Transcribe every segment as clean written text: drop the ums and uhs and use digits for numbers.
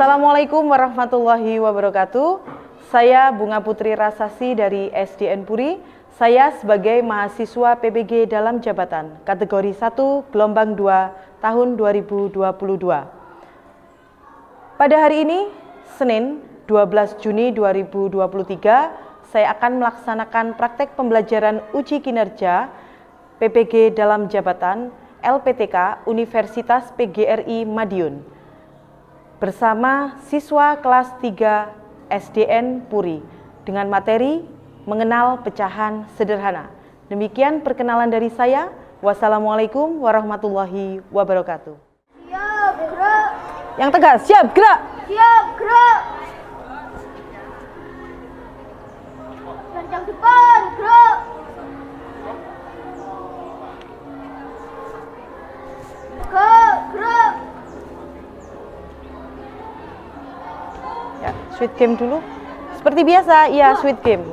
Assalamualaikum warahmatullahi wabarakatuh. Saya Bunga Putri Rasasi dari SDN Puri. Saya sebagai mahasiswa PBG dalam jabatan kategori 1 gelombang 2 tahun 2022. Pada hari ini, Senin 12 Juni 2023, saya akan melaksanakan praktek pembelajaran uji kinerja PPG dalam jabatan LPTK Universitas PGRI Madiun bersama siswa kelas 3 SDN Puri dengan materi mengenal pecahan sederhana. Demikian perkenalan dari saya. Wassalamualaikum warahmatullahi wabarakatuh. Siap, gerak. Yang tegas, siap, gerak. Siap, gerak. Yang depan, gerak. Gerak. Ya, sweet game dulu. Seperti biasa, iya sweet game.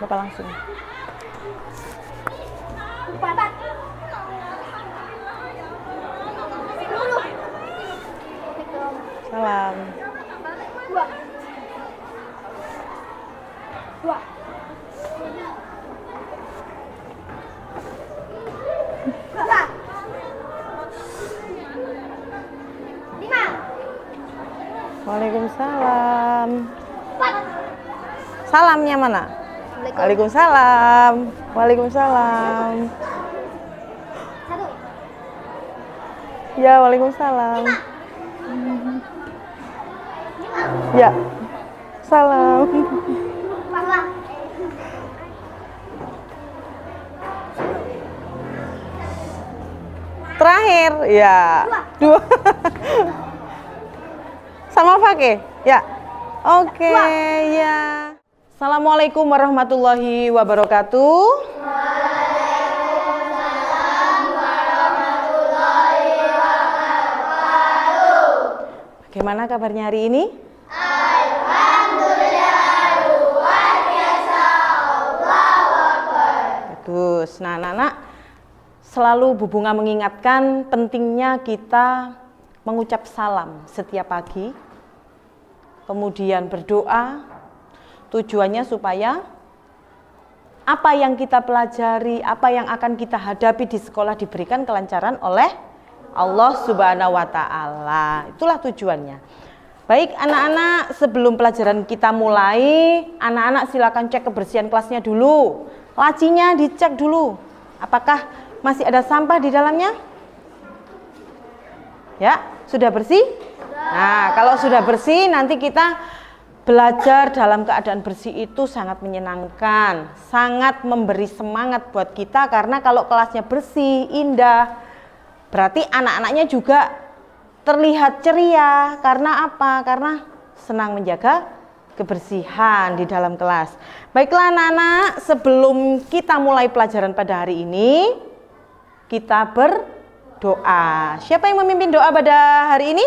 Bapak langsung. Salam. Dua. Waalaikumsalam. Salamnya mana? Waalaikumsalam. Waalaikumsalam. Satu. Ya, waalaikumsalam. Ya. Salam. Pahala. Terakhir, ya. Dua. Sama Fakih? Ya. Oke, ya. Assalamualaikum warahmatullahi wabarakatuh. Waalaikumsalam warahmatullahi wabarakatuh. Bagaimana kabarnya hari ini? Alhamdulillah, luar biasa. Allahu Akbar. Bagus. Nah, anak-anak, selalu Bu Bunga mengingatkan pentingnya kita mengucap salam setiap pagi, kemudian berdoa. Tujuannya supaya apa yang kita pelajari, apa yang akan kita hadapi di sekolah diberikan kelancaran oleh Allah Subhanahu wa Ta'ala. Itulah tujuannya. Baik anak-anak, sebelum pelajaran kita mulai, anak-anak silakan cek kebersihan kelasnya dulu. Lacinya dicek dulu. Apakah masih ada sampah di dalamnya? Ya, sudah bersih? Nah, kalau sudah bersih, nanti kita belajar dalam keadaan bersih itu sangat menyenangkan, sangat memberi semangat buat kita, karena kalau kelasnya bersih, indah, berarti anak-anaknya juga terlihat ceria. Karena apa? Karena senang menjaga kebersihan di dalam kelas. Baiklah anak-anak, sebelum kita mulai pelajaran pada hari ini, kita berdoa. Siapa yang memimpin doa pada hari ini?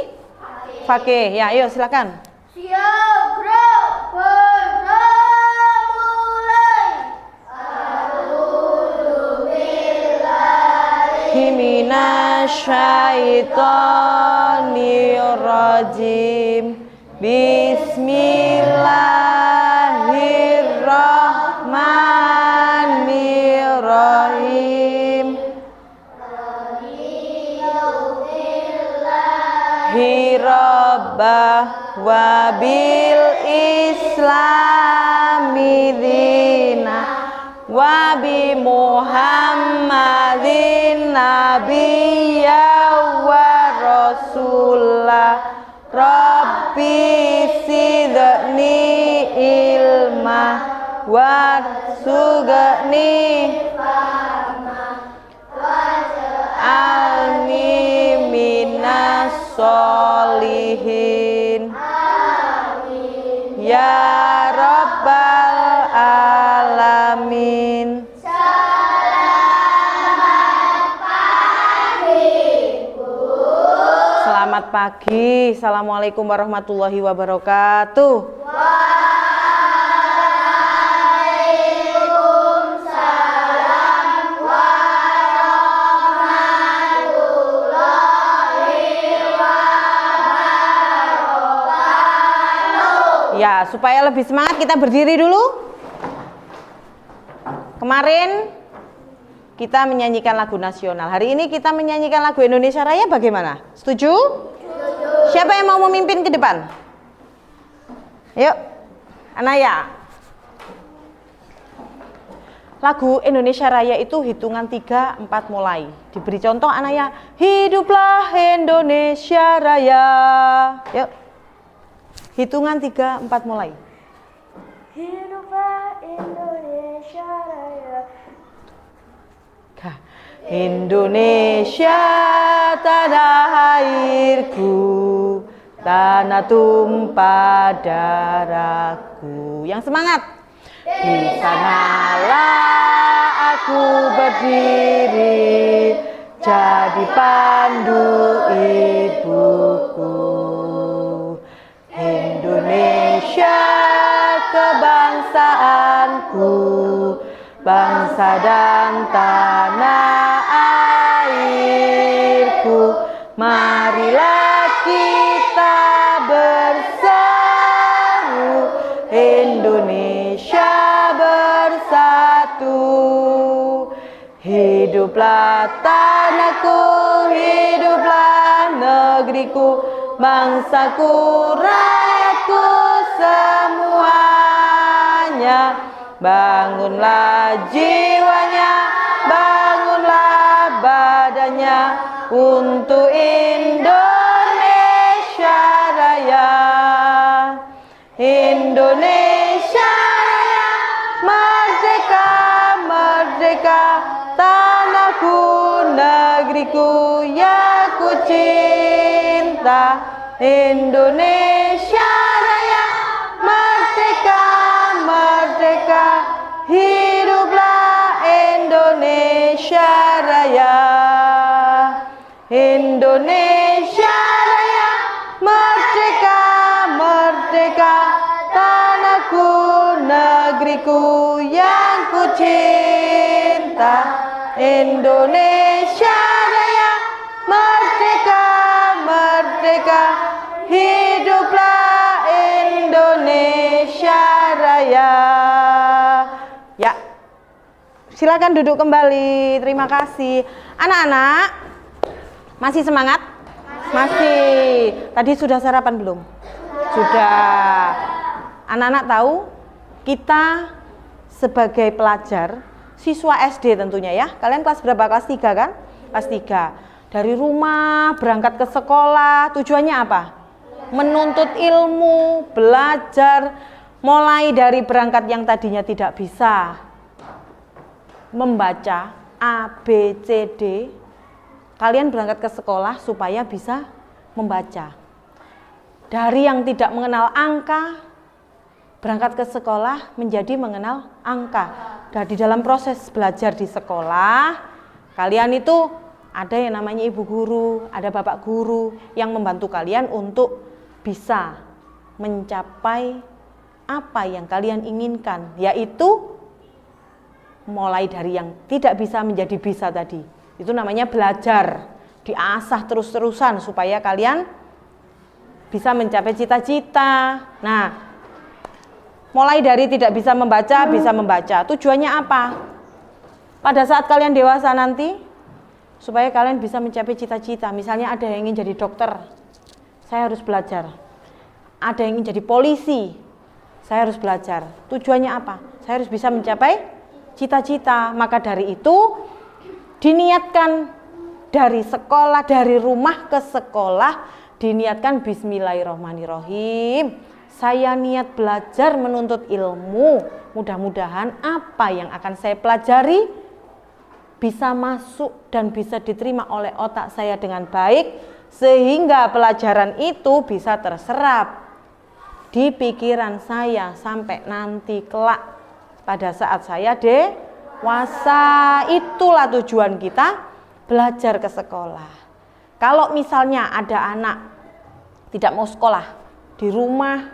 Fakih. Ya, ayo silakan. Siap, gerak, berdoa mulai. A'udzu billahi minasyaitonir rajim. Bismillahirrahmanirrahim. Rabbah wabil islami dina wabi muhammadin nabiyya wa rasulah rabbi sidni ilma warzuqni almi minas solihin. Amin. Ya Rabbal Alamin. Selamat pagi, Bu. Selamat pagi. Assalamualaikum warahmatullahi wabarakatuh. Waalaikumsalam warahmatullahi Ya, supaya lebih semangat kita berdiri dulu. Kemarin kita menyanyikan lagu nasional. Hari ini kita menyanyikan lagu Indonesia Raya, bagaimana? Setuju? Siapa yang mau memimpin ke depan? Yuk, Anaya. Lagu Indonesia Raya itu hitungan 3, 4 mulai. Diberi contoh Anaya, hiduplah Indonesia Raya. Yuk, hitungan 3, 4 mulai. Hiduplah Indonesia Raya. Indonesia tanah airku, tanah tumpah darahku. Yang semangat. Di sanalah aku berdiri, jadi pandu ibuku. Indonesia kebangsaanku, bangsa dan tanah airku. Marilah kita berseru, Indonesia bersatu. Hiduplah tanahku, hiduplah negeriku, bangsaku, rakyatku semuanya. Bangunlah jiwanya, bangunlah badannya untuk Indonesia Raya. Indonesia Raya, merdeka, merdeka, tanahku, negeriku yang ku cinta. Indonesia Raya, merdeka, merdeka, hiduplah Indonesia Raya. Indonesia Raya, merdeka, merdeka, tanahku, negeriku yang ku cinta. Indonesia Raya, merdeka, merdeka, hiduplah Indonesia Raya. Ya, silakan duduk kembali. Terima kasih. Anak-anak, masih semangat? Masih. Tadi sudah sarapan belum? Sudah. Anak-anak tahu, kita sebagai pelajar, siswa SD tentunya ya. Kalian kelas berapa? Kelas 3 kan? Kelas 3. Dari rumah berangkat ke sekolah, tujuannya apa? Menuntut ilmu, belajar. Mulai dari berangkat yang tadinya tidak bisa membaca A, B, C, D. Kalian berangkat ke sekolah supaya bisa membaca. Dari yang tidak mengenal angka, berangkat ke sekolah menjadi mengenal angka. Dan di dalam proses belajar di sekolah, kalian itu ada yang namanya ibu guru, ada bapak guru yang membantu kalian untuk bisa mencapai apa yang kalian inginkan, yaitu mulai dari yang tidak bisa menjadi bisa tadi. Itu namanya belajar, diasah terus-terusan supaya kalian bisa mencapai cita-cita. Nah, mulai dari tidak bisa membaca, tujuannya apa? Pada saat kalian dewasa nanti, supaya kalian bisa mencapai cita-cita. Misalnya ada yang ingin jadi dokter, saya harus belajar. Ada yang ingin jadi polisi, saya harus belajar. Tujuannya apa? Saya harus bisa mencapai cita-cita. Maka dari itu, diniatkan dari sekolah, dari rumah ke sekolah, diniatkan bismillahirrahmanirrahim. Saya niat belajar menuntut ilmu. Mudah-mudahan apa yang akan saya pelajari bisa masuk dan bisa diterima oleh otak saya dengan baik, sehingga pelajaran itu bisa terserap di pikiran saya sampai nanti kelak pada saat saya dewasa. Itulah tujuan kita belajar ke sekolah. Kalau misalnya ada anak tidak mau sekolah, di rumah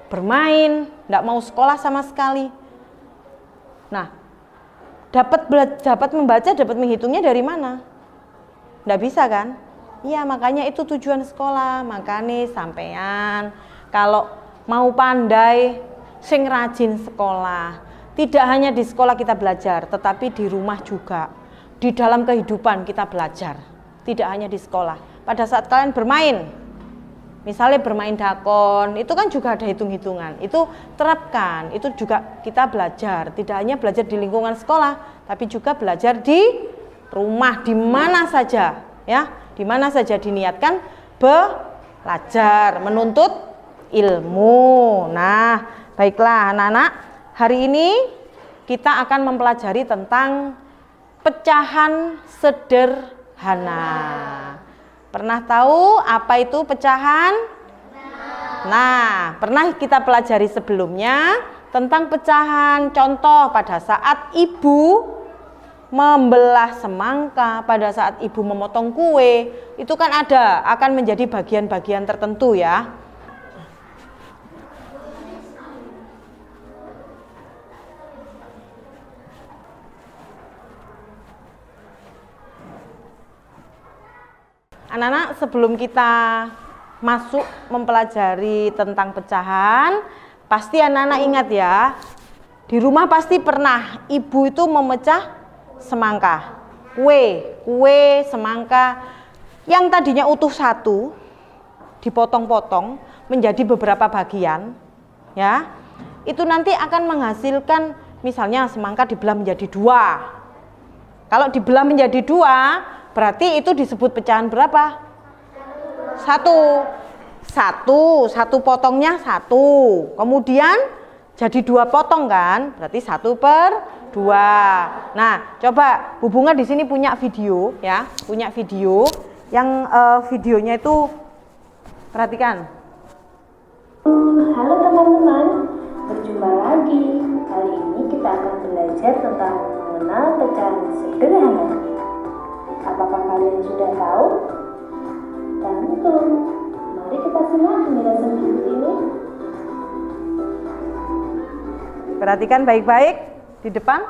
bermain, tidak mau sekolah sama sekali. Nah, dapat membaca, dapat menghitungnya dari mana? Tidak bisa kan? Iya, makanya itu tujuan sekolah. Makanya sampean kalau mau pandai, sing rajin sekolah. Tidak hanya di sekolah kita belajar, tetapi di rumah juga. Di dalam kehidupan kita belajar. Tidak hanya di sekolah. Pada saat kalian bermain, misalnya bermain dakon, itu kan juga ada hitung-hitungan. Itu terapkan, itu juga kita belajar. Tidak hanya belajar di lingkungan sekolah, tapi juga belajar di rumah, di mana saja, ya, di mana saja diniatkan belajar, menuntut ilmu. Nah, baiklah anak-anak, hari ini kita akan mempelajari tentang pecahan sederhana. Pernah tahu apa itu pecahan? Nah, pernah kita pelajari sebelumnya tentang pecahan. Contoh pada saat ibu membelah semangka, pada saat ibu memotong kue, itu kan akan menjadi bagian-bagian tertentu ya. Anak-anak, sebelum kita masuk mempelajari tentang pecahan, pasti anak-anak ingat ya, di rumah pasti pernah ibu itu memecah semangka, kue semangka yang tadinya utuh satu, dipotong-potong menjadi beberapa bagian, ya. Itu nanti akan menghasilkan, misalnya semangka dibelah menjadi 2. Kalau dibelah menjadi 2, berarti itu disebut pecahan berapa? Satu potongnya 1. Kemudian jadi 2 potong kan? Berarti 1/2. Nah, coba Bu Bunga di sini punya video ya, punya video yang videonya itu perhatikan. Halo teman-teman, berjumpa lagi. Kali ini kita akan belajar tentang mengenal pecahan sederhana. Apakah kalian sudah tahu? Tentu. Mari kita simak penjelasan berikut ini. Perhatikan baik-baik di depan.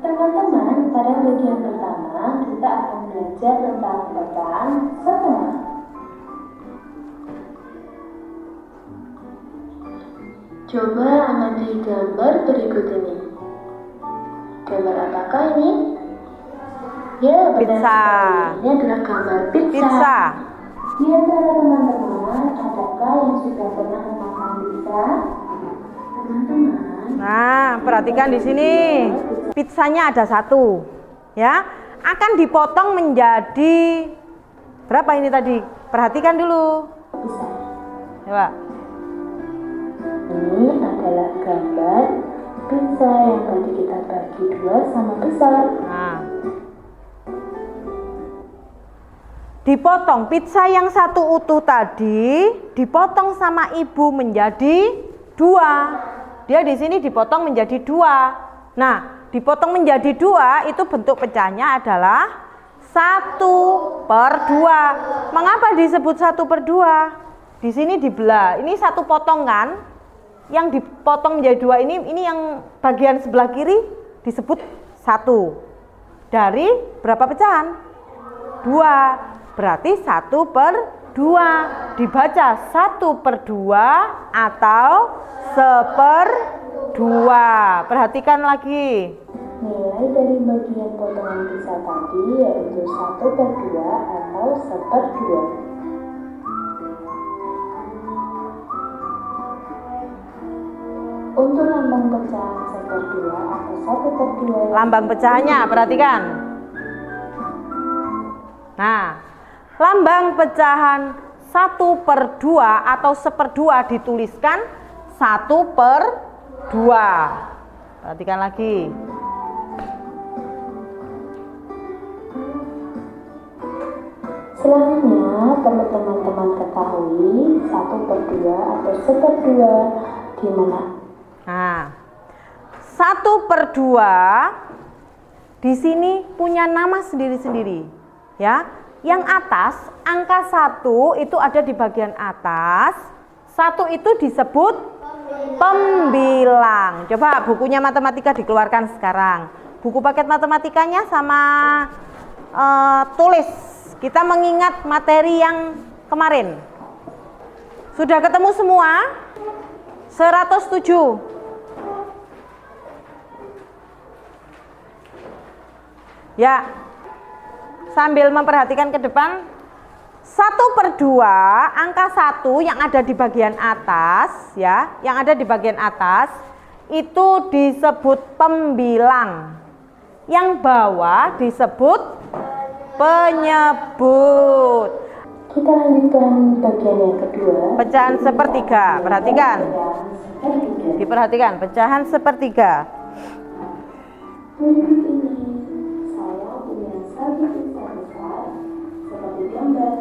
Teman-teman, pada bagian pertama kita akan belajar tentang pecahan setengah. Coba amati gambar berikut ini. Gambar apakah ini? Ya, benar Pizza. sekali. Ini adalah gambar pizza. Pizza. Di antara teman-teman, adakah yang sudah pernah memakan pizza? Teman-teman. Nah, perhatikan di sini. Pizzanya ada 1. Ya. Akan dipotong menjadi berapa ini tadi? Perhatikan dulu. Bisa. Coba. Ini adalah gambar pizza yang tadi kita bagi 2 sama besar. Nah. Dipotong pizza yang 1 utuh tadi, dipotong sama ibu menjadi 2. Dia di sini dipotong menjadi 2. Nah, dipotong menjadi 2 itu bentuk pecahnya adalah 1/2. Mengapa disebut 1/2? Di sini dibelah. Ini 1 potong kan? Yang dipotong menjadi 2 ini yang bagian sebelah kiri disebut 1. Dari berapa pecahan? 2. Berarti 1/2. Dibaca 1/2 atau 1/2. Perhatikan lagi. Nilai dari bagian potongan pizza tadi yaitu 1/2 atau 1/2. Untuk lambang pecahan 1/2 atau 1/2. Lambang pecahannya, perhatikan. Nah, lambang pecahan 1/2 atau 1/2 dituliskan 1/2. Perhatikan lagi. Selanjutnya, perlu teman-teman ketahui 1/2 atau 1/2 di mana? Nah, 1/2 di sini punya nama sendiri-sendiri, ya. Yang atas, angka 1 itu ada di bagian atas. 1 itu disebut pembilang. Coba bukunya matematika dikeluarkan sekarang. Buku paket matematikanya sama tulis. Kita mengingat materi yang kemarin. Sudah ketemu semua? 107. Ya, sambil memperhatikan ke depan, 1/2 angka 1 yang ada di bagian atas, ya, yang ada di bagian atas itu disebut pembilang. Yang bawah disebut penyebut. Kita lanjutkan bagian yang kedua. Pecahan sepertiga, perhatikan. Diperhatikan, pecahan sepertiga. Berikut ini saya punya satu pizza besar seperti gambar.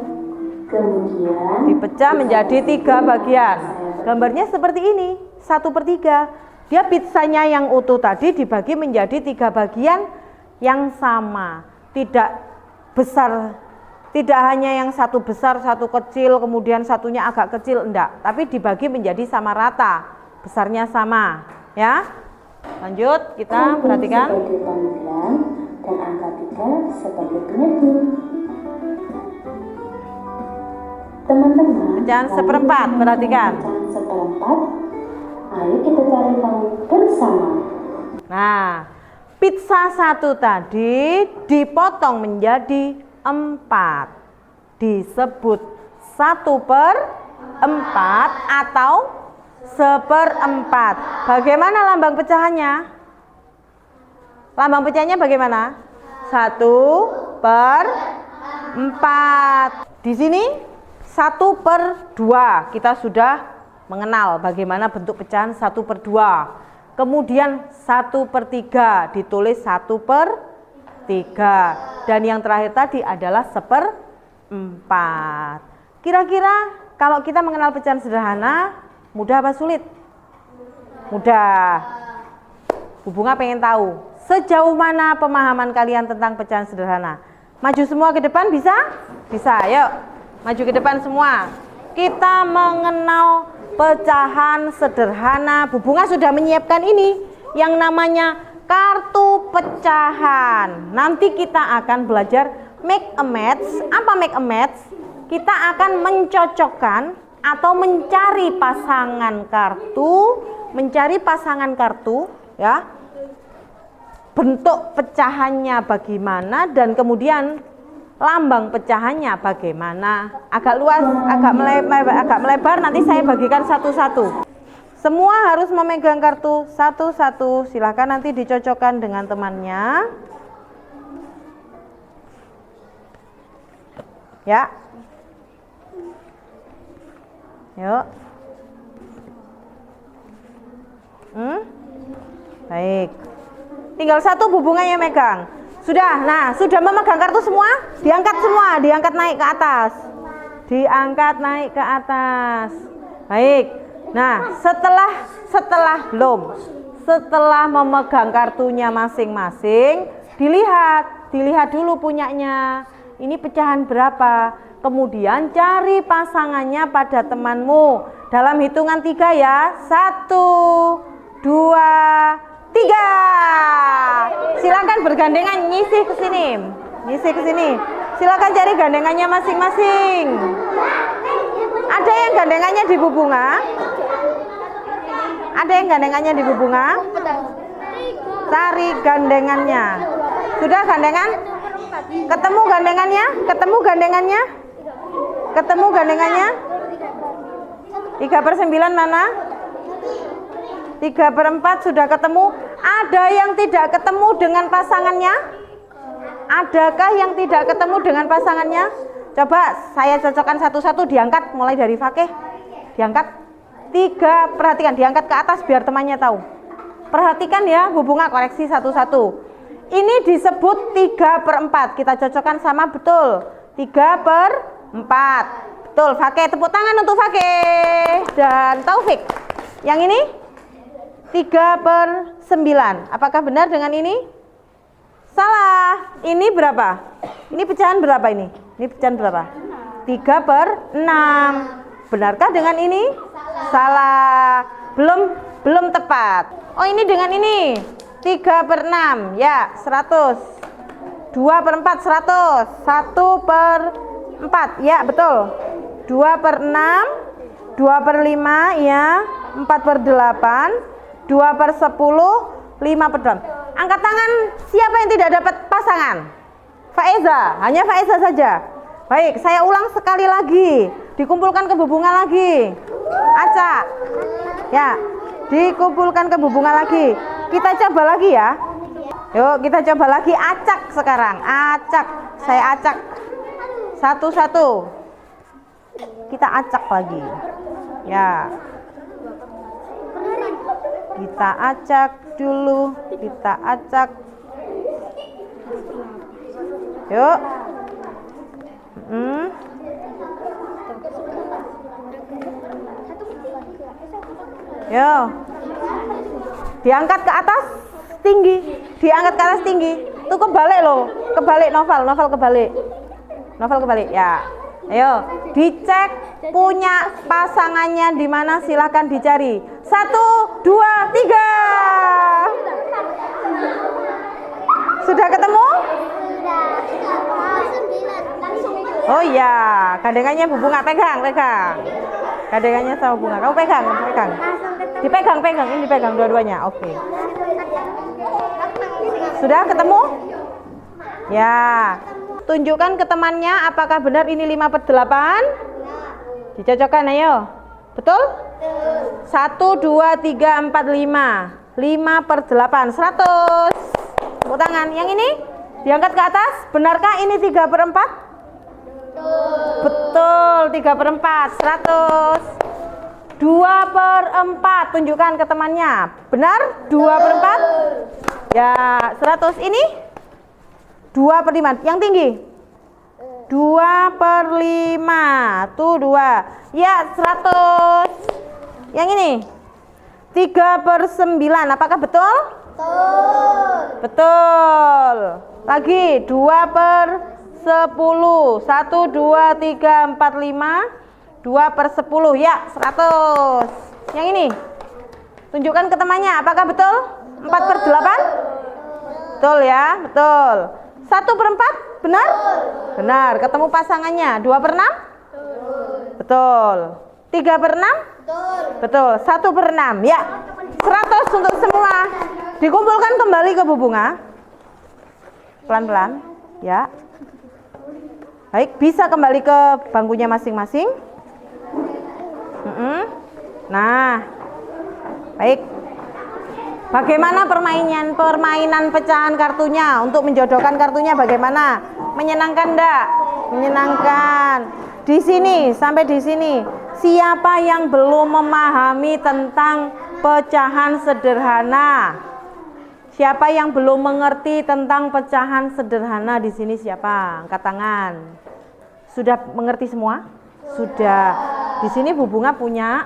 Kemudian Dipecah menjadi 3 bagian. Gambarnya seperti ini, 1/3. Dia pizzanya yang utuh tadi dibagi menjadi 3 bagian yang sama. Tidak besar, tidak hanya yang satu besar, satu kecil, kemudian satunya agak kecil, enggak. Tapi dibagi menjadi sama rata, besarnya sama. Ya, lanjut kita perhatikan. sebagai pembilang dan angka 3 sebagai penyebut. Teman-teman, Pecahan lalu seperempat, kita perhatikan. pecahan seperempat. Ayo kita cari tahu bersama. Nah, pizza 1 tadi dipotong menjadi 4. Disebut 1/4 atau 1/4. Bagaimana lambang pecahannya? Lambang pecahannya bagaimana? 1/4. Di sini 1/2. Kita sudah mengenal bagaimana bentuk pecahan 1/2. Kemudian 1/3 ditulis 1/3. Dan yang terakhir tadi adalah 1/4. Kira-kira kalau kita mengenal pecahan sederhana, mudah apa sulit? Mudah. Bu Bunga pengen tahu, sejauh mana pemahaman kalian tentang pecahan sederhana? Maju semua ke depan, bisa? Bisa, ayo. Maju ke depan semua. Kita mengenal pecahan sederhana. Bu Bunga sudah menyiapkan ini yang namanya kartu pecahan. Nanti kita akan belajar make a match. Apa make a match? Kita akan mencocokkan atau mencari pasangan kartu, ya. Bentuk pecahannya bagaimana dan kemudian lambang pecahannya bagaimana. Agak luas, agak melebar, nanti saya bagikan satu-satu. Semua harus memegang kartu satu-satu. Silahkan nanti dicocokkan dengan temannya. Ya. Yuk. Baik. Tinggal satu Bu Bunga yang megang. Sudah, nah sudah memegang kartu semua? Diangkat semua, diangkat naik ke atas. Diangkat naik ke atas. Baik. Nah, setelah memegang kartunya masing-masing, dilihat dulu punyanya. Ini pecahan berapa? Kemudian cari pasangannya pada temanmu. Dalam hitungan 3 ya. 1, 2, 3. Silakan bergandengan nyisih ke sini. Silakan cari gandengannya masing-masing. Ada yang gandengannya di Bu Bunga? Ada yang gandengannya di Bu Bunga? Cari gandengannya. Sudah gandengan? Ketemu gandengannya? 3/9 mana? 3/4 sudah ketemu. Ada yang tidak ketemu dengan pasangannya? Adakah yang tidak ketemu dengan pasangannya? Coba saya cocokkan satu-satu, diangkat mulai dari Fakih. Diangkat 3, perhatikan, diangkat ke atas biar temannya tahu. Perhatikan ya Bu Bunga, koreksi satu-satu. Ini disebut 3/4. Kita cocokkan sama, betul. 3/4. Betul, Fakih. Tepuk tangan untuk Fakih dan Taufik. Yang ini 3/9. Apakah benar dengan ini? Salah. Ini berapa? Ini pecahan berapa ini? Ini pecahan berapa? 3/6. Benarkah dengan ini? Salah. Belum tepat. Oh, ini dengan ini. 3/6. Ya, 100. 2/4 100. 1/4. Ya, betul. 2/6. 2/5 ya. 4/8. 2/10. 5/8. Angkat tangan siapa yang tidak dapat pasangan? Faiza, hanya Faiza saja. Baik, saya ulang sekali lagi. Dikumpulkan ke bubungan lagi. Acak. Ya, dikumpulkan ke bubungan lagi. Kita coba lagi ya. Yuk, kita coba lagi acak sekarang. Acak. Saya acak. Satu-satu. Kita acak lagi. Ya. Kita acak dulu. Kita acak. Yuk. Yo. Diangkat ke atas tinggi. Diangkat ke atas tinggi. Tuh kebalik loh. Kebalik novel kebalik. Novel kebalik. Ya. Ayo, dicek punya pasangannya di mana, silahkan dicari. 1, 2, 3. Sudah ketemu? Oh iya, gandengannya Bu Bunga, pegang. Gandengannya sama Bunga. Kamu pegang. Dipegang, ini dipegang dua-duanya. Oke. Sudah ketemu? Ya. Tunjukkan ke temannya apakah benar ini 5/8? Dicocokkan, ayo. Betul? 1, 2, 3, 4, 5. 5/8, 100. Tepuk tangan. Yang ini diangkat ke atas. Benarkah ini 3/4? Betul, 3/4, 100. 2/4. Tunjukkan ke temannya. Benar? 2/4? Ya, 100. Ini 2/5. Yang tinggi 2/5. Tuh 2. Ya, 100. Yang ini 3/9. Apakah betul? Betul. Lagi 2/10. 1, 2, 3, 4, 5. 2/10. Ya, 100. Yang ini tunjukkan ke temannya. Apakah betul? 4/8? Betul ya, betul. 1/4, benar? Benar. Ketemu pasangannya. 2/6? Betul. 3/6? Betul. 1/6. Ya. 100 untuk semua. Dikumpulkan kembali ke Bu Bunga. Pelan-pelan. Ya. Baik, bisa kembali ke bangkunya masing-masing. Nah. Baik. Bagaimana permainan pecahan kartunya? Untuk menjodohkan kartunya bagaimana? Menyenangkan enggak? Menyenangkan. Di sini, sampai di sini. Siapa yang belum memahami tentang pecahan sederhana? Siapa yang belum mengerti tentang pecahan sederhana di sini? Siapa? Angkat tangan. Sudah mengerti semua? Sudah. Di sini Bu Bunga punya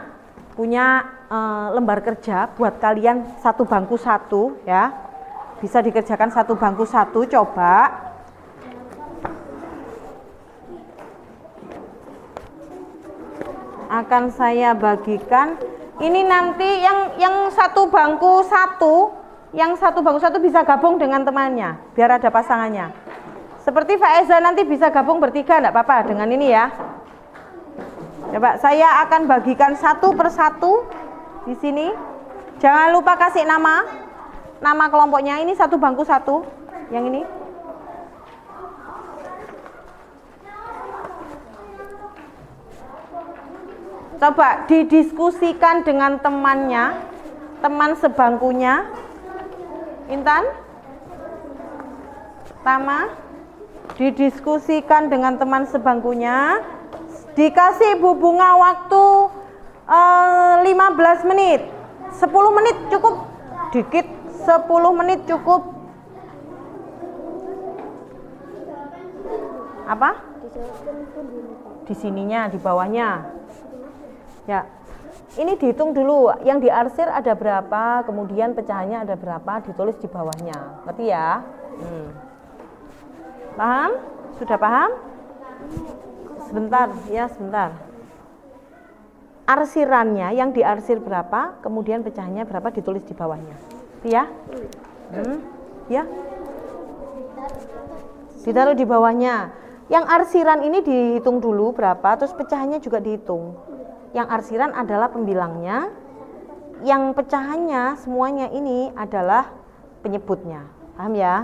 lembar kerja buat kalian, satu bangku satu ya, bisa dikerjakan satu bangku satu. Coba akan saya bagikan ini nanti yang satu bangku satu bisa gabung dengan temannya biar ada pasangannya. Seperti Faiza nanti bisa gabung bertiga, enggak apa-apa dengan ini ya. Coba saya akan bagikan satu persatu di sini. Jangan lupa kasih nama kelompoknya. Ini satu bangku satu. Yang ini. Coba didiskusikan dengan temannya, teman sebangkunya. Intan, Tama, didiskusikan dengan teman sebangkunya. Dikasih Bu Bunga waktu 15 menit. 10 menit cukup? Dikit. 10 menit cukup? Apa? Di sininya, di bawahnya. Ya. Ini dihitung dulu. Yang diarsir ada berapa, kemudian pecahannya ada berapa, ditulis di bawahnya. Ngerti ya? Paham? Sudah paham? Sebentar, ya sebentar. Arsirannya yang diarsir berapa, kemudian pecahannya berapa ditulis di bawahnya. Ya? Ya? Ditaruh di bawahnya. Yang arsiran ini dihitung dulu berapa, terus pecahannya juga dihitung. Yang arsiran adalah pembilangnya, yang pecahannya semuanya ini adalah penyebutnya. Paham ya?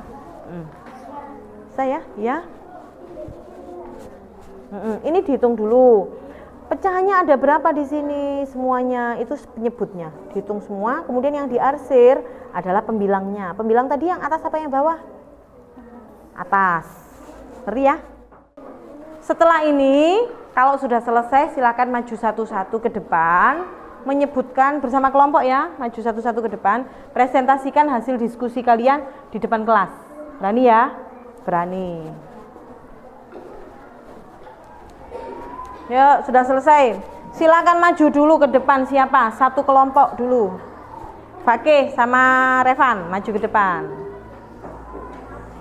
Saya? Ya? Ini dihitung dulu. Pecahannya ada berapa di sini? Semuanya itu penyebutnya. Dihitung semua. Kemudian yang diarsir adalah pembilangnya. Pembilang tadi yang atas apa yang bawah? Atas. Ngerti ya? Setelah ini, kalau sudah selesai, silakan maju satu-satu ke depan, menyebutkan bersama kelompok ya, maju satu-satu ke depan, presentasikan hasil diskusi kalian di depan kelas. Berani ya? Berani. Ya, sudah selesai. Silakan maju dulu ke depan. Siapa? Satu kelompok dulu. Fakih sama Revan maju ke depan.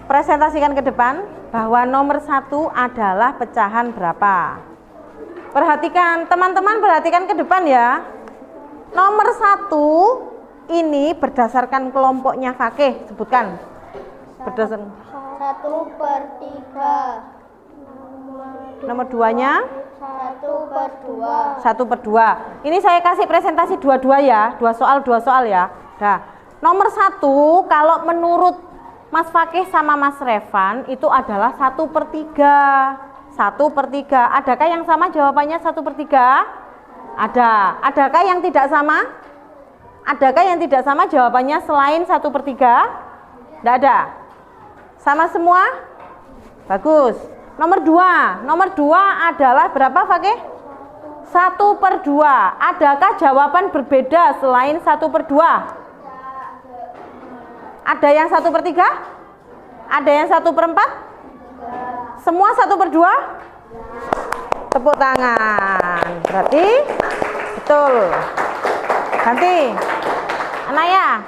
Presentasikan ke depan bahwa nomor 1 adalah pecahan berapa. Perhatikan, teman-teman perhatikan ke depan ya. Nomor 1 ini berdasarkan kelompoknya Fakih. Sebutkan. Berdasarkan 1/3. Nomor 2-nya 1/2. 1/2. Ini saya kasih presentasi dua-dua ya, dua soal ya. Nah, nomor 1 kalau menurut Mas Fakih sama Mas Revan itu adalah 1/3. 1/3. Adakah yang sama jawabannya 1/3? Ada. Adakah yang tidak sama? Adakah yang tidak sama jawabannya selain 1/3? Tidak ada. Sama semua? Bagus. Nomor 2 adalah berapa Fakih? 1/2. Adakah jawaban berbeda selain 1/2? Ada yang 1/3? Ada yang 1/4? Semua 1/2? Tepuk tangan. Berarti betul. Ganti. Anaya,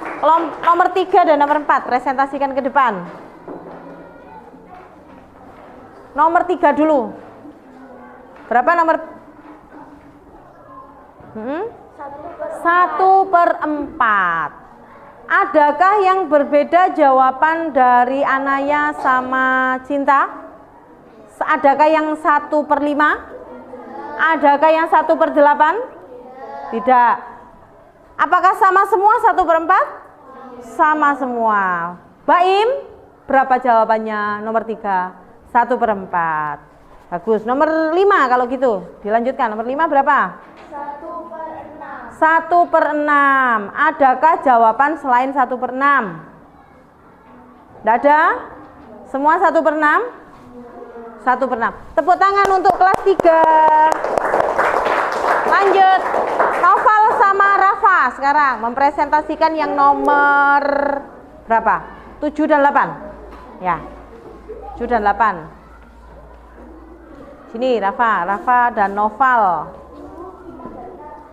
nomor 3 dan nomor 4 presentasikan ke depan. Nomor 3 dulu. Berapa nomor? 1/4. Adakah yang berbeda jawaban dari Anaya sama Cinta? Adakah yang 1/5? Adakah yang 1/8? Tidak. Apakah sama semua 1/4? Sama semua. Baim, berapa jawabannya nomor 3? 1/4. Bagus. Nomor 5 kalau gitu. Dilanjutkan. Nomor 5 berapa? 1/6. Adakah jawaban selain 1/6? Tidak ada? Semua 1/6? 1/6. Tepuk tangan untuk kelas 3. Lanjut. Noval sama Rafa sekarang mempresentasikan yang nomor berapa? 7 dan 8. Ya. 7 dan 8. Sini Rafa dan Noval.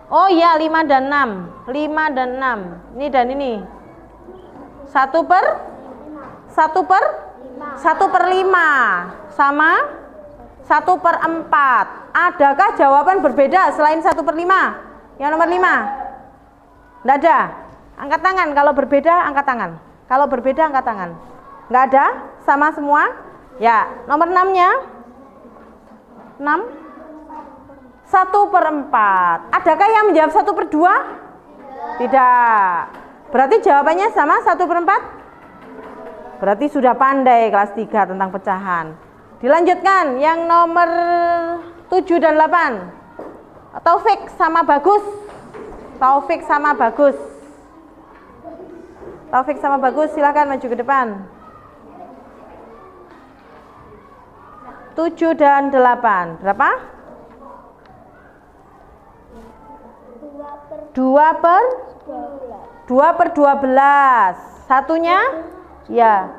Oh iya, 5 dan 6. 5 dan 6. Ini dan ini. 1/5 sama 1/4. Adakah jawaban berbeda selain 1/5? Yang nomor 5. Enggak ada. Angkat tangan kalau berbeda, angkat tangan. Kalau berbeda angkat tangan. Enggak ada? Sama semua? Ya, nomor 6-nya? 6 1/4. Adakah yang menjawab 1/2? Tidak. Berarti jawabannya sama 1/4? Berarti sudah pandai kelas 3 tentang pecahan. Dilanjutkan yang nomor 7 dan 8. Taufik sama Bagus. Taufik sama Bagus silakan maju ke depan. 7 dan 8. Berapa? 2/12. Satunya? Ya.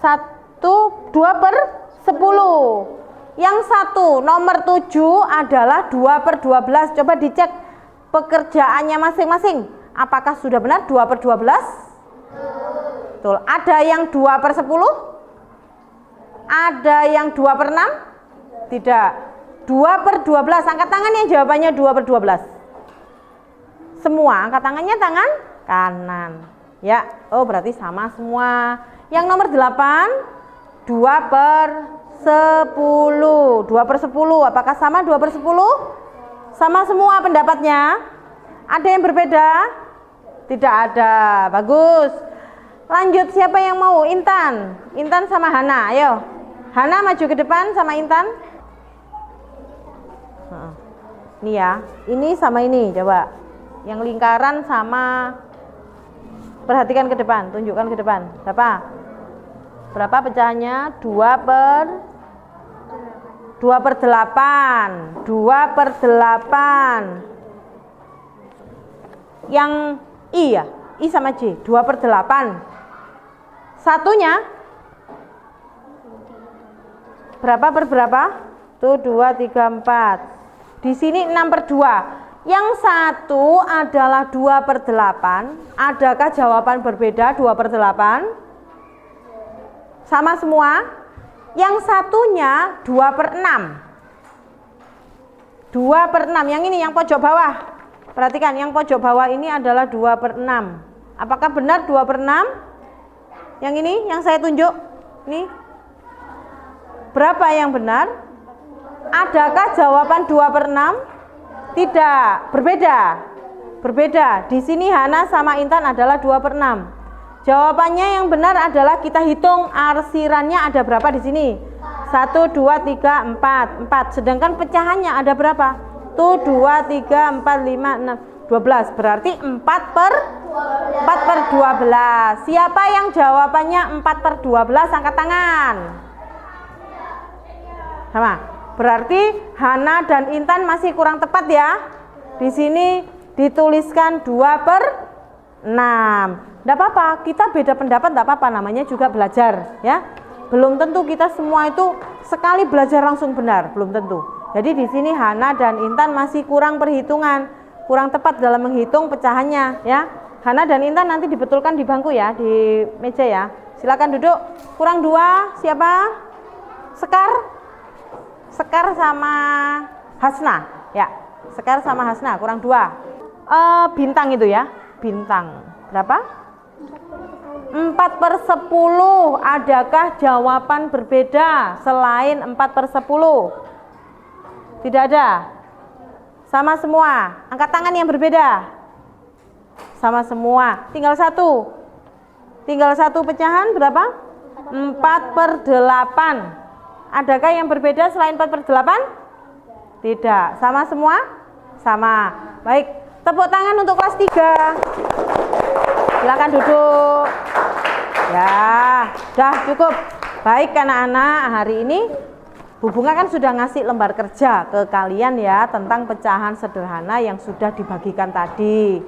2/10. Yang satu, nomor 7 adalah 2/12. Coba dicek pekerjaannya masing-masing. Apakah sudah benar 2/12? Betul. Ada yang 2/10? Ada yang 2/6? Tidak. 2/12. Angkat tangan yang jawabannya 2/12. Semua angkat tangannya tangan kanan. Ya, oh berarti sama semua. Yang nomor 8, 2/10. 2/10. Apakah sama 2/10? Sama semua pendapatnya? Ada yang berbeda? Tidak ada. Bagus. Lanjut, siapa yang mau? Intan. Intan sama Hana, ayo. Hana maju ke depan sama Intan. Ini ya, ini sama ini, coba. Yang lingkaran sama, perhatikan ke depan, tunjukkan ke depan. Berapa pecahannya? 2/8. 2/8. Yang I ya? I sama J, 2/8. Satunya berapa per berapa? Tuh 2, 3, 4. Di sini 6/2. Yang satu adalah 2/8. Adakah jawaban berbeda 2/8? Sama semua? Yang satunya 2/6. 2/6. Yang ini yang pojok bawah. Perhatikan, yang pojok bawah ini adalah 2/6. Apakah benar 2/6? Yang ini, yang saya tunjuk. Nih. Berapa yang benar? Adakah jawaban 2/6? Tidak, berbeda. Di sini Hana sama Intan adalah 2/6. Jawabannya yang benar adalah kita hitung arsirannya ada berapa di sini. 1, 2, 3, 4. Sedangkan pecahannya ada berapa? Tuh 2, 3, 4, 5, 6, 12. Berarti 4/12. Siapa yang jawabannya 4/12? Angkat tangan. Sama. Berarti Hana dan Intan masih kurang tepat ya. Di sini dituliskan 2/6. Tidak apa-apa, kita beda pendapat tidak apa-apa, namanya juga belajar ya. Belum tentu kita semua itu sekali belajar langsung benar, belum tentu. Jadi di sini Hana dan Intan masih kurang perhitungan, kurang tepat dalam menghitung pecahannya ya. Hana dan Intan nanti dibetulkan di bangku ya, di meja ya. Silakan duduk. Kurang 2 siapa? Sekar sama Hasna ya. Sekar sama Hasna kurang 2. Bintang itu ya. Bintang berapa? 4/10. Adakah jawaban berbeda selain 4/10? Tidak ada. Sama semua. Angkat tangan yang berbeda. Sama semua. Tinggal satu pecahan berapa? 4/8. Adakah yang berbeda selain 4/8? Tidak. Sama semua? Sama. Baik, tepuk tangan untuk kelas 3. Silakan duduk. Ya, dah cukup. Baik anak-anak, hari ini Bu Bunga kan sudah ngasih lembar kerja ke kalian ya tentang pecahan sederhana yang sudah dibagikan tadi.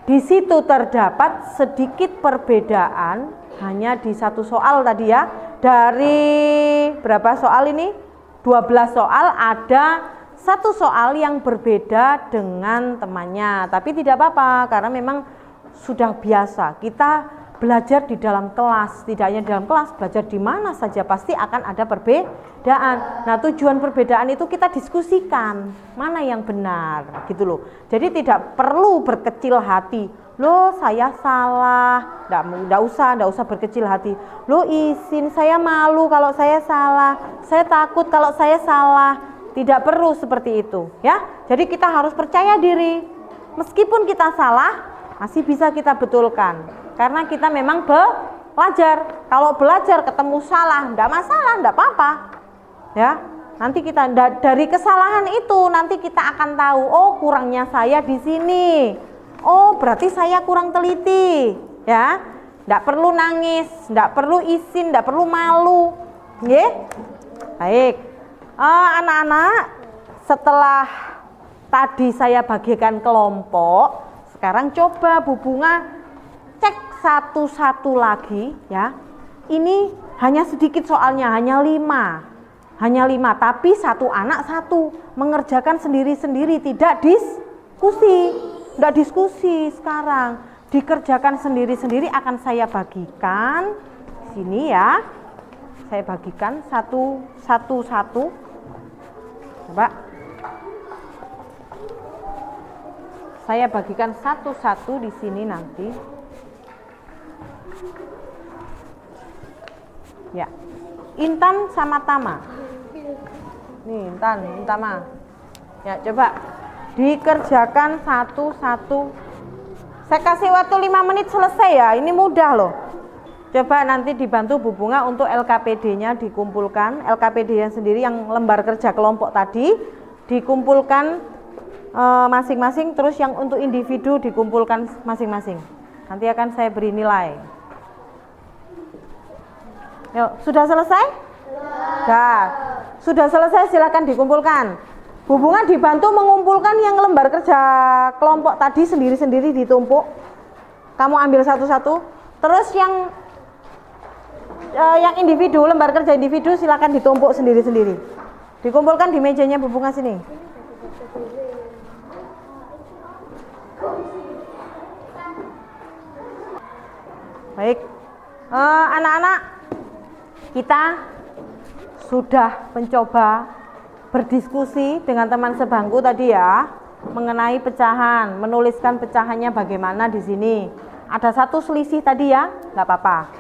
Di situ terdapat sedikit perbedaan hanya di satu soal tadi ya. Dari berapa soal ini? 12 soal, ada satu soal yang berbeda dengan temannya. Tapi tidak apa-apa karena memang sudah biasa. Kita belajar di dalam kelas, tidak hanya di dalam kelas, belajar di mana saja pasti akan ada perbedaan. Nah, tujuan perbedaan itu kita diskusikan mana yang benar, gitu loh. Jadi tidak perlu berkecil hati. Loh, saya salah. Enggak usah berkecil hati. Loh, izin, saya malu kalau saya salah. Saya takut kalau saya salah. Tidak perlu seperti itu, ya. Jadi kita harus percaya diri. Meskipun kita salah, masih bisa kita betulkan. Karena kita memang belajar. Kalau belajar ketemu salah, enggak masalah, enggak apa-apa. Ya. Nanti kita dari kesalahan itu nanti kita akan tahu, oh kurangnya saya di sini. Oh, berarti saya kurang teliti, ya. Enggak perlu nangis, enggak perlu izin, enggak perlu malu. Nggih? Baik. Anak-anak, setelah tadi saya bagikan kelompok, sekarang coba Bu Bunga cek satu-satu lagi ya. Ini hanya sedikit soalnya, hanya 5. Hanya 5, tapi satu anak satu, mengerjakan sendiri-sendiri, tidak diskusi. Enggak diskusi sekarang, dikerjakan sendiri-sendiri. Akan saya bagikan sini ya, saya bagikan satu-satu. Coba. Saya bagikan satu-satu di sini nanti. Ya. Intan sama Tama. Nih, Intan, Tama. Ya, coba dikerjakan satu-satu. Saya kasih waktu 5 menit selesai ya. Ini mudah loh. Coba nanti dibantu Bu Bunga untuk LKPD-nya dikumpulkan. LKPD-nya sendiri yang lembar kerja kelompok tadi dikumpulkan masing-masing, terus yang untuk individu dikumpulkan masing-masing. Nanti akan saya beri nilai. Yuk, sudah selesai? Sudah. Sudah selesai, silakan dikumpulkan. Bu Bunga dibantu mengumpulkan yang lembar kerja kelompok tadi sendiri-sendiri ditumpuk. Kamu ambil satu-satu. Terus yang individu, lembar kerja individu silakan ditumpuk sendiri-sendiri. Dikumpulkan di mejanya Bu Bunga sini. Baik, anak-anak, kita sudah mencoba berdiskusi dengan teman sebangku tadi ya, mengenai pecahan, menuliskan pecahannya bagaimana di sini. Ada satu selisih tadi ya, nggak apa-apa.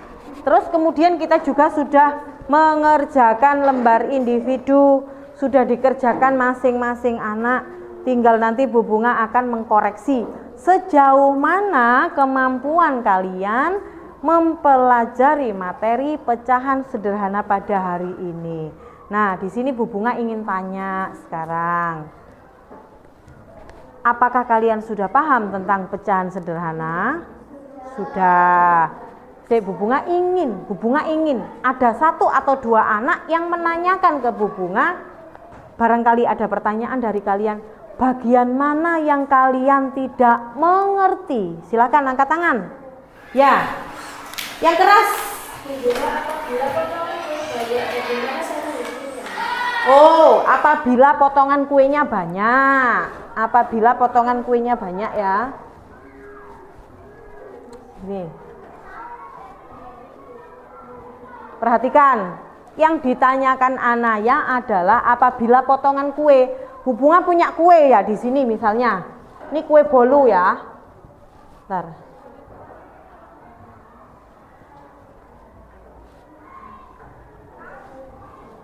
Terus kemudian kita juga sudah mengerjakan lembar individu, sudah dikerjakan masing-masing anak. Tinggal nanti Bu Bunga akan mengkoreksi sejauh mana kemampuan kalian mempelajari materi pecahan sederhana pada hari ini. Nah, di sini Bu Bunga ingin tanya sekarang. Apakah kalian sudah paham tentang pecahan sederhana? Sudah. Bu Bunga ingin ada 1 atau 2 anak yang menanyakan ke Bu Bunga. Barangkali ada pertanyaan dari kalian, bagian mana yang kalian tidak mengerti? Silakan angkat tangan. Ya. Yang keras. Oh, apabila potongan kuenya banyak. Apabila potongan kuenya banyak ya. Ini. Perhatikan, yang ditanyakan Anaya adalah apabila potongan kue. Bu Bunga punya kue ya di sini misalnya. Ini kue bolu ya. Bentar.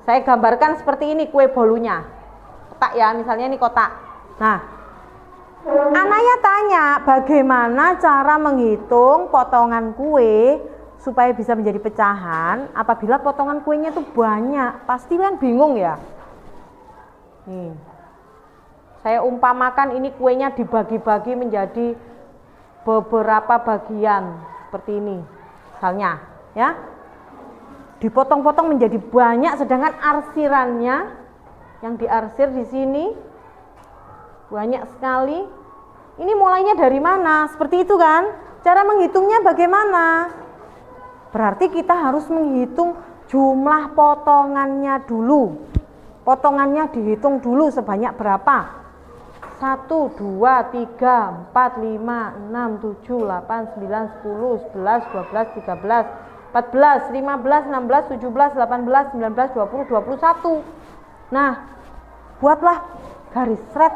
Saya gambarkan seperti ini kue bolunya. Kotak ya, misalnya ini kotak. Nah, Anaya tanya bagaimana cara menghitung potongan kue supaya bisa menjadi pecahan apabila potongan kuenya itu banyak. Pasti kan bingung ya. Nih. Saya umpamakan ini kuenya dibagi-bagi menjadi beberapa bagian seperti ini. Misalnya, ya. Dipotong-potong menjadi banyak, sedangkan arsirannya yang diarsir di sini banyak sekali. Ini mulainya dari mana? Seperti itu kan? Cara menghitungnya bagaimana? Berarti kita harus menghitung jumlah potongannya dulu. Potongannya dihitung dulu sebanyak berapa? 1, 2, 3, 4, 5, 6, 7, 8, 9, 10, 11, 12, 13, 14, 15, 16, 17, 18, 19, 20, 21. Nah, buatlah garis thread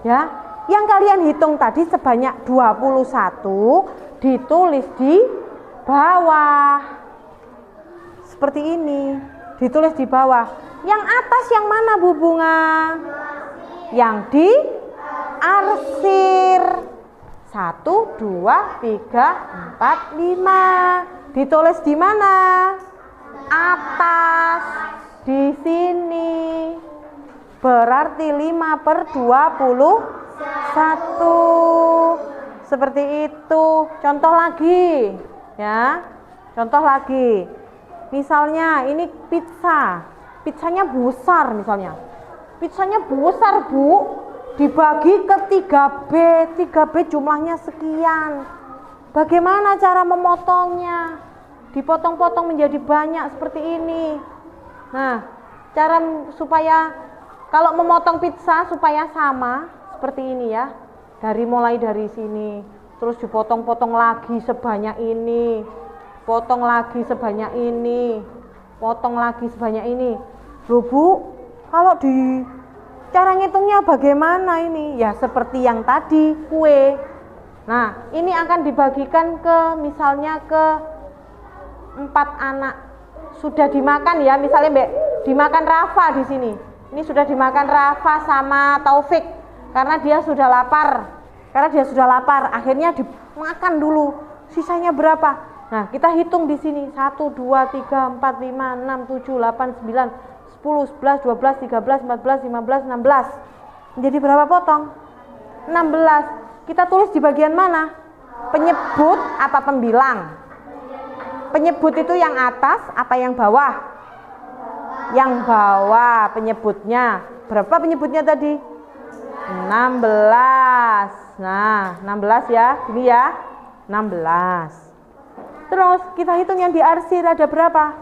ya. Yang kalian hitung tadi sebanyak 21 ditulis di bawah. Seperti ini, ditulis di bawah. Yang atas yang mana Bu Bunga? Yang di arsir. 1, 2, 3, 4, 5. Ditulis di mana? Atas. Di sini. Berarti 5/21. Seperti itu. Contoh lagi, ya. Contoh lagi. Misalnya ini pizza. Pizzanya besar misalnya. Pizzanya besar, Bu. Dibagi ke 3B. 3B jumlahnya sekian. Bagaimana cara memotongnya? Dipotong-potong menjadi banyak seperti ini. Nah, cara supaya kalau memotong pizza supaya sama seperti ini ya. Mulai dari sini, terus dipotong-potong lagi sebanyak ini. Potong lagi sebanyak ini. Potong lagi sebanyak ini. Loh Bu, kalau Cara ngitungnya bagaimana ini? Ya seperti yang tadi, kue. Nah, ini akan dibagikan ke misalnya ke 4 anak. Sudah dimakan ya, misalnya Mbak, dimakan Rafa di sini. Ini sudah dimakan Rafa sama Taufik karena dia sudah lapar. Akhirnya dimakan dulu. Sisanya berapa? Nah, kita hitung di sini. 1 2 3 4 5 6 7 8 9 10, 11, 12, 13, 14, 15, 16. Jadi berapa potong? 16. Kita tulis di bagian mana? Penyebut apa pembilang? Penyebut itu yang atas apa yang bawah? Yang bawah penyebutnya. Berapa penyebutnya tadi? 16. Nah, 16 ya. Ini ya. 16. Terus kita hitung yang diarsir ada berapa?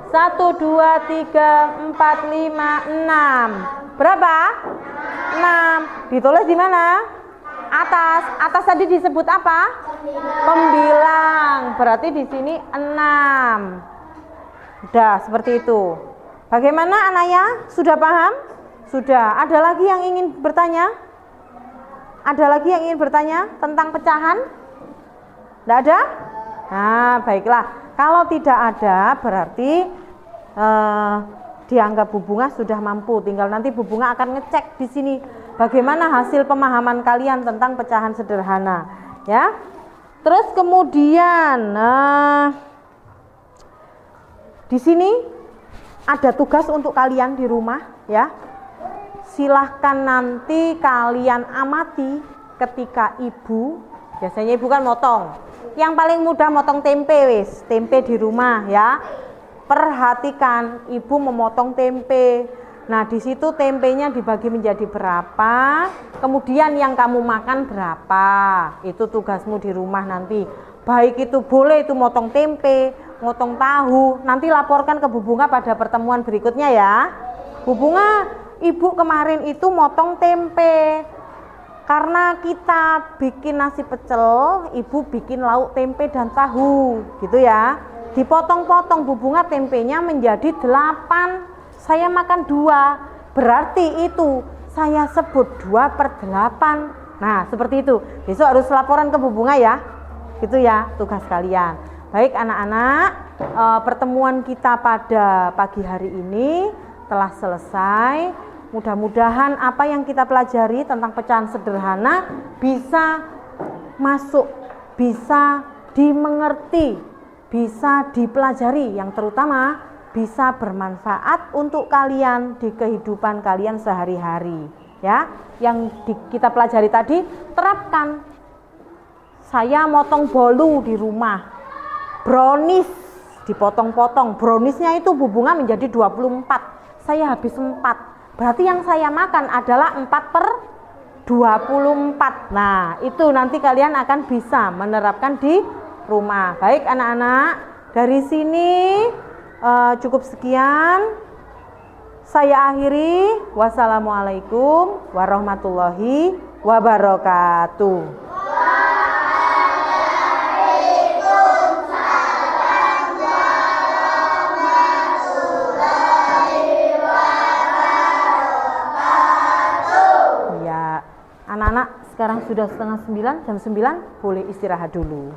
1, 2, 3, 4, 5, 6. Berapa? 6. Ditulis di mana? Atas. Atas tadi disebut apa? Pembilang. Berarti di sini 6. Udah seperti itu. Bagaimana Anaya? Sudah paham? Sudah. Ada lagi yang ingin bertanya? Ada lagi yang ingin bertanya tentang pecahan? Tidak ada? Nah, baiklah. Kalau tidak ada berarti dianggap Bu Bunga sudah mampu. Tinggal nanti Bu Bunga akan ngecek di sini bagaimana hasil pemahaman kalian tentang pecahan sederhana, ya. Terus kemudian di sini ada tugas untuk kalian di rumah, ya. Silahkan nanti kalian amati ketika ibu, biasanya ibu kan motong. Yang paling mudah motong tempe wis, tempe di rumah ya. Perhatikan ibu memotong tempe. Nah, di situ tempenya dibagi menjadi berapa, kemudian yang kamu makan berapa. Itu tugasmu di rumah nanti. Baik itu boleh itu motong tempe, motong tahu. Nanti laporkan ke Bu Bunga pada pertemuan berikutnya ya. Bu Bunga, ibu kemarin itu motong tempe. Karena kita bikin nasi pecel, ibu bikin lauk tempe dan tahu, gitu ya. Dipotong-potong Bu Bunga tempenya menjadi 8, saya makan 2, berarti itu saya sebut 2/8. Nah, seperti itu. Besok harus laporan ke Bu Bunga ya, gitu ya tugas kalian. Baik anak-anak, pertemuan kita pada pagi hari ini telah selesai. Mudah-mudahan apa yang kita pelajari tentang pecahan sederhana bisa masuk, bisa dimengerti, bisa dipelajari, yang terutama bisa bermanfaat untuk kalian di kehidupan kalian sehari-hari. Ya, yang kita pelajari tadi terapkan. Saya motong bolu di rumah, brownies dipotong-potong, browniesnya itu Bu Bunga menjadi 24, saya habis 4. Berarti yang saya makan adalah 4/24. Nah, itu nanti kalian akan bisa menerapkan di rumah. Baik anak-anak, dari sini cukup sekian. Saya akhiri. Wassalamualaikum warahmatullahi wabarakatuh. Anak-anak sekarang sudah setengah 9, jam 9 boleh istirahat dulu.